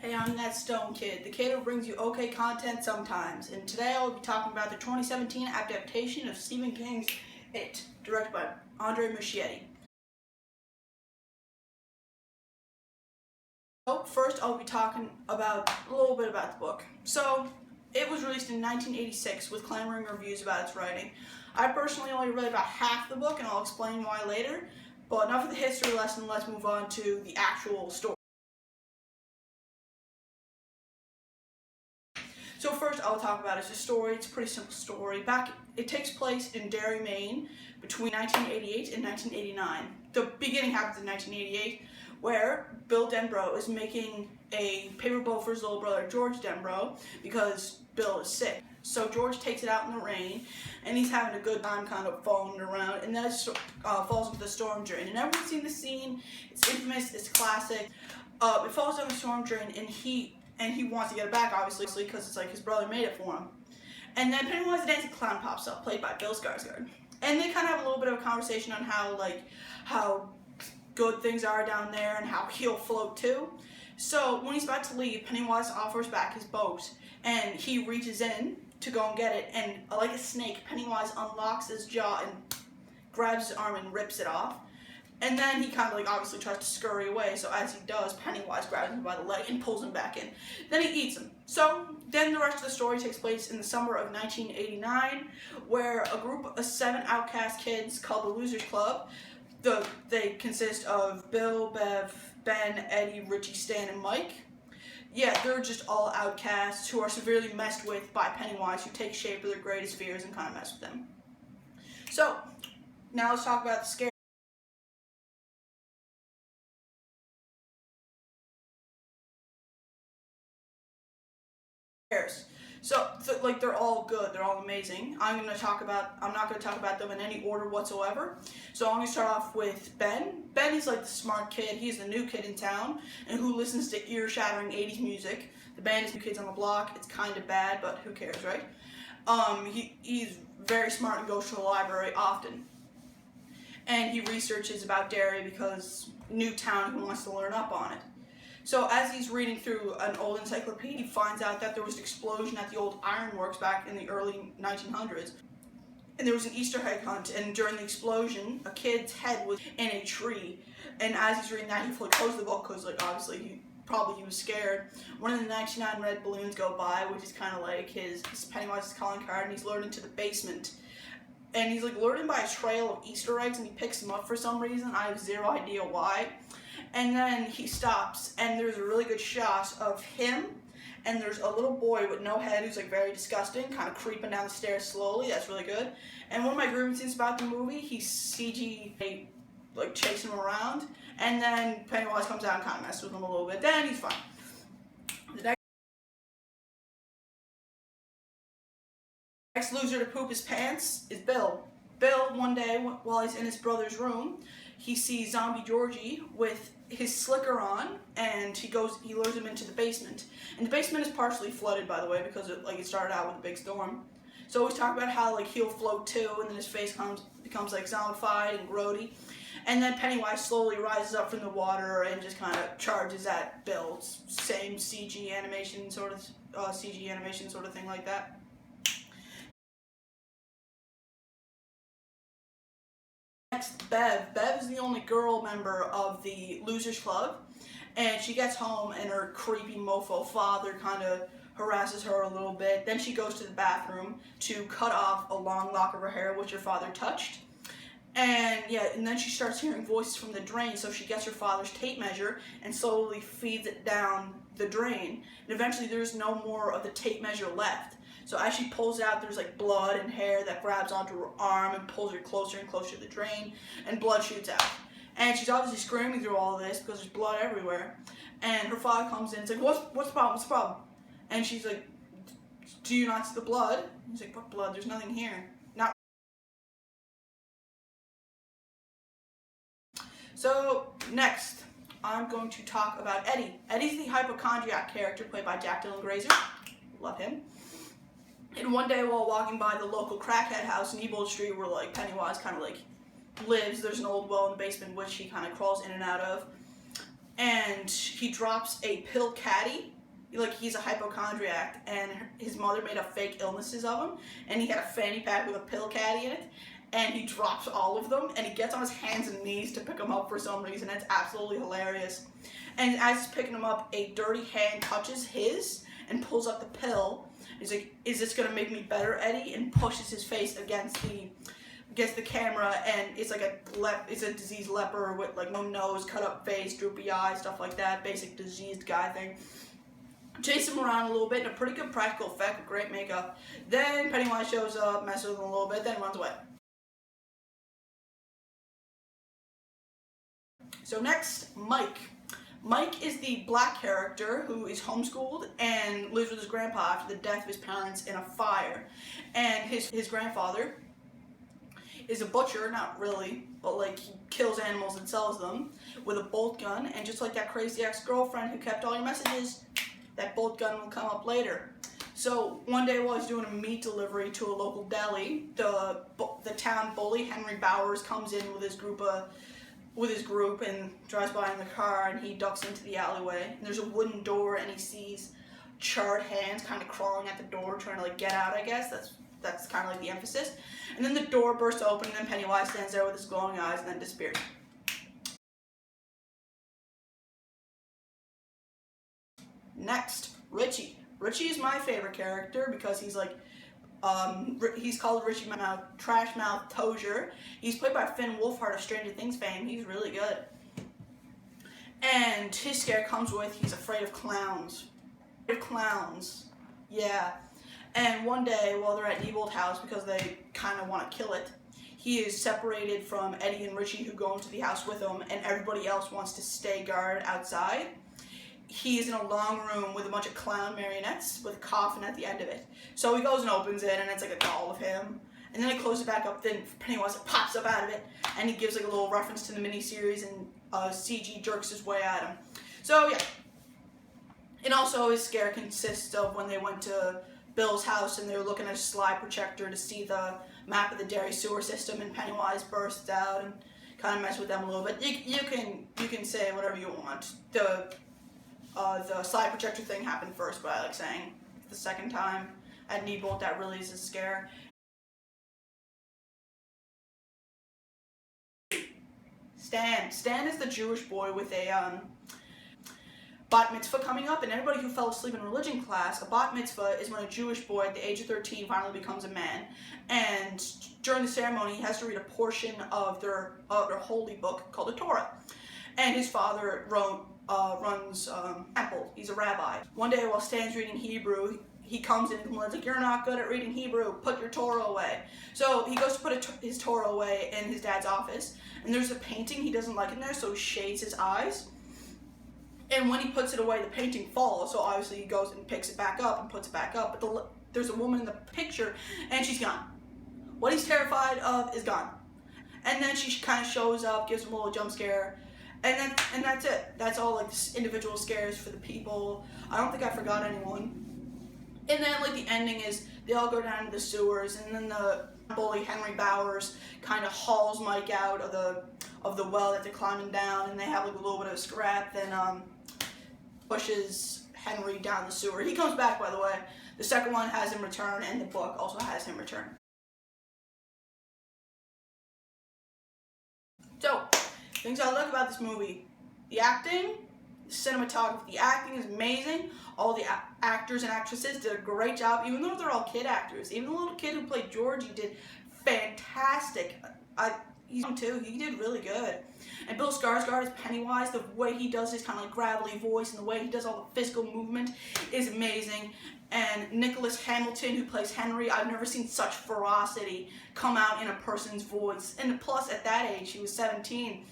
Hey, I'm that Stone Kid, the kid who brings you okay content sometimes, and today I'll be talking about the 2017 adaptation of Stephen King's It, directed by Andre Muschietti. So first I'll be talking about a little bit about the book. So, it was released in 1986 with clamoring reviews about its writing. I personally only read about half the book, and I'll explain why later, but enough of the history lesson, let's move on to the actual story. So first I'll talk about is the story. It's a pretty simple story. It takes place in Derry, Maine between 1988 and 1989. The beginning happens in 1988 where Bill Denbrough is making a paper boat for his little brother George Denbrough because Bill is sick. So George takes it out in the rain and he's having a good time kind of following it around, and then it falls into the storm drain. And everyone's seen the scene. It's infamous, it's classic. It falls down the storm drain and he wants to get it back, obviously, because it's like his brother made it for him. And then Pennywise the Dancing Clown pops up, played by Bill Skarsgård. And they kind of have a little bit of a conversation on how good things are down there and how he'll float too. So when he's about to leave, Pennywise offers back his boat, and he reaches in to go and get it, and like a snake, Pennywise unlocks his jaw and grabs his arm and rips it off. And then he kind of obviously tries to scurry away, so as he does, Pennywise grabs him by the leg and pulls him back in. Then he eats him. So then the rest of the story takes place in the summer of 1989, where a group of 7 outcast kids called the Losers Club, they consist of Bill, Bev, Ben, Eddie, Ritchie, Stan, and Mike. Yeah, they're just all outcasts who are severely messed with by Pennywise, who takes shape of their greatest fears and kind of mess with them. So, now let's talk about the scare. So they're all good, they're all amazing. I'm not going to talk about them in any order whatsoever. So I'm going to start off with Ben. Ben is like the smart kid. He's the new kid in town and who listens to ear-shattering 80s music. The band is New Kids on the Block. It's kind of bad, but who cares, right? He's very smart and goes to the library often. And he researches about Derry because new town, he wants to learn up on it. So as he's reading through an old encyclopedia, he finds out that there was an explosion at the old ironworks back in the early 1900s. And there was an Easter egg hunt, and during the explosion, a kid's head was in a tree. And as he's reading that, he fully closed the book because, obviously, he was scared. One of the 99 red balloons go by, which is kind of like his Pennywise's calling card, and he's lured into the basement. And he's lured in by a trail of Easter eggs, and he picks them up for some reason. I have zero idea why. And then he stops, and there's a really good shot of him, and there's a little boy with no head who's very disgusting, kind of creeping down the stairs slowly. That's really good. And one of my grievances about the movie, he's CG chasing him around, and then Pennywise comes out and kind of messes with him a little bit. Then he's fine. The next loser to poop his pants is Bill. Bill, one day, while he's in his brother's room, he sees Zombie Georgie with his slicker on, and he lures him into the basement. And the basement is partially flooded, by the way, because it started out with a big storm. So he's talking about how he'll float too, and then his face becomes zombified and grody. And then Pennywise slowly rises up from the water and just kind of charges at Bill. It's same CG animation sort of thing like that. Next, Bev. Bev is the only girl member of the Losers Club, and she gets home and her creepy mofo father kind of harasses her a little bit. Then she goes to the bathroom to cut off a long lock of her hair which her father touched. And then she starts hearing voices from the drain, so she gets her father's tape measure and slowly feeds it down the drain. And eventually there's no more of the tape measure left. So as she pulls it out, there's blood and hair that grabs onto her arm and pulls her closer and closer to the drain, and blood shoots out. And she's obviously screaming through all of this because there's blood everywhere. And her father comes in and is what's the problem? What's the problem? And she's like, do you not see the blood? And he's like, what blood? There's nothing here. Not. So next, I'm going to talk about Eddie. Eddie's the hypochondriac character played by Jack Dylan Grazer. Love him. And one day while walking by the local crackhead house in Ebold Street where Pennywise kind of lives, there's an old well in the basement which he kind of crawls in and out of. and he drops a pill caddy. Like, he's a hypochondriac, and his mother made up fake illnesses of him, and he had a fanny pack with a pill caddy in it, and he drops all of them, and he gets on his hands and knees to pick them up for some reason. It's absolutely hilarious. And as he's picking them up, a dirty hand touches his and pulls up the pill. He's like, "Is this gonna make me better, Eddie?" And pushes his face against the camera, and it's like it's a diseased leper with like no nose, cut up face, droopy eyes, stuff like that. Basic diseased guy thing. Chase him around a little bit in a pretty good practical effect with great makeup. Then Pennywise shows up, messes with him a little bit, then runs away. So next, Mike. Mike is the black character who is homeschooled and lives with his grandpa after the death of his parents in a fire. And his grandfather is a butcher, not really, but like he kills animals and sells them with a bolt gun. And just like that crazy ex-girlfriend who kept all your messages, that bolt gun will come up later. So one day while he's doing a meat delivery to a local deli, the town bully Henry Bowers comes in with his group and drives by in the car, and he ducks into the alleyway, and there's a wooden door, and he sees charred hands kind of crawling at the door trying to like get out, I guess. That's kind of like the emphasis. And then the door bursts open, and then Pennywise stands there with his glowing eyes and then disappears. Next, Ritchie. Ritchie is my favorite character because he's like he's called Ritchie Trash Mouth Tozier. He's played by Finn Wolfhard of Stranger Things fame. He's really good. And his scare comes with he's afraid of clowns. Clowns. Yeah. And one day while they're at Nebold House because they kind of want to kill it, he is separated from Eddie and Ritchie who go into the house with him, and everybody else wants to stay guard outside. He's in a long room with a bunch of clown marionettes with a coffin at the end of it. So he goes and opens it, and it's like a doll of him. And then he closes it back up, then Pennywise pops up out of it, and he gives like a little reference to the miniseries, and CG jerks his way at him. So yeah. And also his scare consists of when they went to Bill's house and they were looking at a slide projector to see the map of the Derry sewer system, and Pennywise bursts out and kind of mess with them a little bit. You can say whatever you want. The slide projector thing happened first, but I like saying the second time at Nebold that really is a scare. Stan is the Jewish boy with a bat mitzvah coming up, and everybody who fell asleep in religion class, a bat mitzvah is when a Jewish boy at the age of 13 finally becomes a man, and during the ceremony he has to read a portion of their holy book called the Torah. And his father runs temple. He's a rabbi. One day while Stan's reading Hebrew, he comes in and complains like, "You're not good at reading Hebrew, put your Torah away." So he goes to put his Torah away in his dad's office, and there's a painting he doesn't like in there, so he shades his eyes. And when he puts it away, the painting falls, so obviously he goes and picks it back up and puts it back up, but there's a woman in the picture, and she's gone. What he's terrified of is gone. And then she kind of shows up, gives him a little jump scare, and that's it. That's all like individual scares for the people. I don't think I forgot anyone. And then like the ending is they all go down to the sewers, and then the bully Henry Bowers kind of hauls Mike out of the well that they're climbing down, and they have like a little bit of a scrap. Then pushes Henry down the sewer. He comes back, by the way. The second one has him return, and the book also has him return. So, things I like about this movie: the acting, the cinematography. The acting is amazing. All the actors and actresses did a great job, even though they're all kid actors. Even the little kid who played Georgie did fantastic. He's young too. He did really good. And Bill Skarsgård as Pennywise, the way he does his kind of like gravelly voice and the way he does all the physical movement is amazing. And Nicholas Hamilton, who plays Henry, I've never seen such ferocity come out in a person's voice. And plus, at that age, he was 17.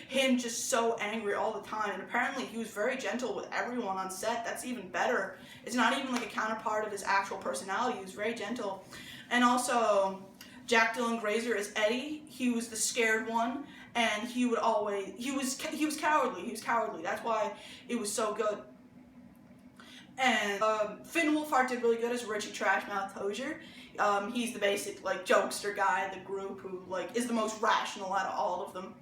Him just so angry all the time. And apparently, he was very gentle with everyone on set. That's even better. It's not even like a counterpart of his actual personality. He was very gentle. And also, Jack Dylan Grazer as Eddie. He was the scared one, and he was cowardly. He was cowardly. That's why it was so good. And Finn Wolfhard did really good as Ritchie Trash Mouth Tozier. He's the basic like jokester guy in the group who like is the most rational out of all of them.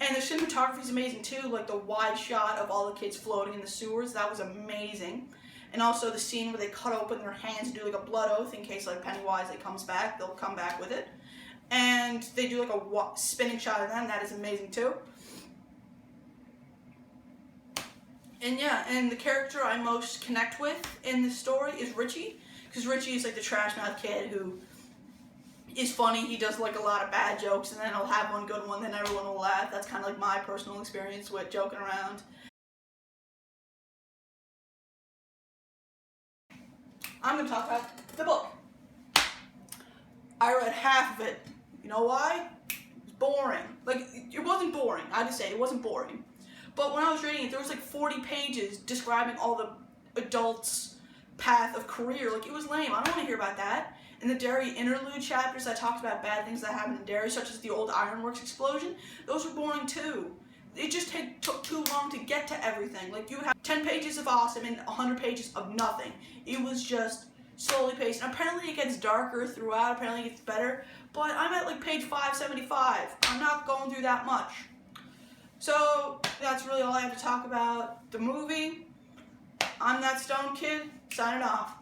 And the cinematography is amazing too, like the wide shot of all the kids floating in the sewers, that was amazing. And also the scene where they cut open their hands and do like a blood oath in case like Pennywise comes back, they'll come back with it. And they do like a spinning shot of them, that is amazing too. And yeah, and the character I most connect with in this story is Ritchie, because Ritchie is like the trash mouth kid who is funny. He does like a lot of bad jokes, and then he'll have one good one, then everyone will laugh. That's kind of like my personal experience with joking around. I'm going to talk about the book. I read half of it. You know why? It was boring. Like, it wasn't boring. I just say it wasn't boring. But when I was reading it, there was like 40 pages describing all the adults' path of career. Like, it was lame. I don't want to hear about that. In the Derry interlude chapters, I talked about bad things that happened in Derry, such as the old ironworks explosion. Those were boring too. It just took too long to get to everything. Like, you would have 10 pages of awesome and 100 pages of nothing. It was just slowly paced. And apparently it gets darker throughout. Apparently it gets better. But I'm at like page 575. I'm not going through that much. So that's really all I have to talk about the movie. I'm that Stone Kid, signing off.